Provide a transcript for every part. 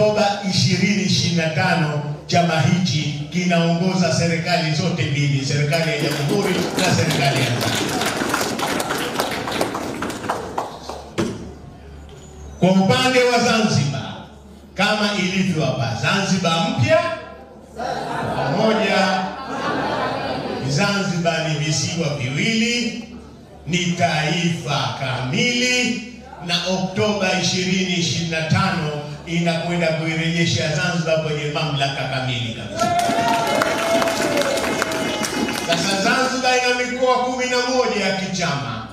Oktoba 2025 chama hichi kinaongoza serikali zote mbili, serikali ya Jamhuri na serikali ya Zanzibar. Kwa upande wa Zanzibar, kama ilivyo hapa, Zanzibar mpya pamoja. Zanzibar ni visiwa viwili, ni taifa kamili, na Oktoba 2025 inakwenda kuirejesha Zanzibar kwenye mamlaka kamili kabisa. Sasa Zanzibar ina mikoa 11 ya kichama,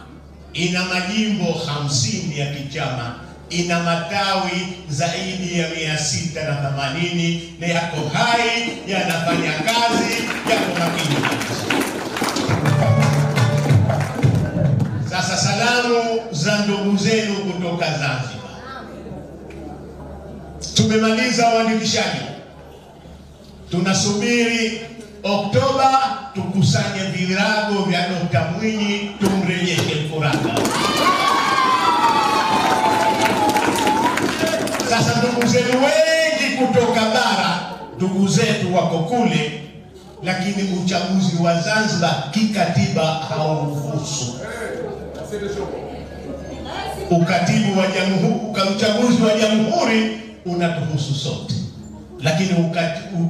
ina majimbo 50 ya kichama, ina matawi zaidi ya 680 na yako hai, yanafanya kazi, yako makini. Sasa salamu za ndugu zenu kutoka Zanzibar. Tumemaliza uandikishaji, tunasubiri Oktoba tukusanye virago vya Dr. Mwinyi tumrejeshe Mkuranga. Sasa ndugu zetu wengi kutoka bara, ndugu zetu wako kule, lakini uchaguzi wa Zanzibar kikatiba hauruhusu. Uchaguzi wa Jamhuri unatuhusu sote, lakini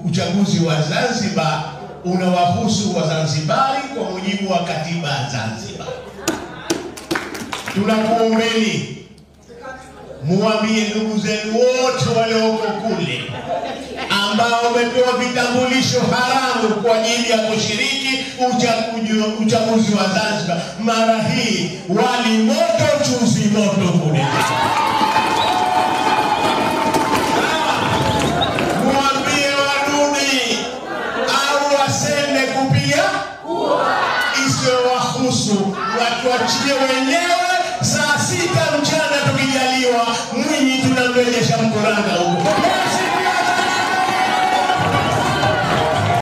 uchaguzi wa Zanzibar unawahusu Wazanzibari kwa mujibu wa katiba ya Zanzibar. Tunakuombeni muambie ndugu zenu wote walioko kule ambao wamepewa vitambulisho haramu kwa ajili ya kushiriki uchaguzi wa Zanzibar, mara hii wali moto chuzi moto kule. Muambie warudi au wasende kupiga isiyowahusu, watuachie wenyewe. Saa 6 mchana tukijaliwa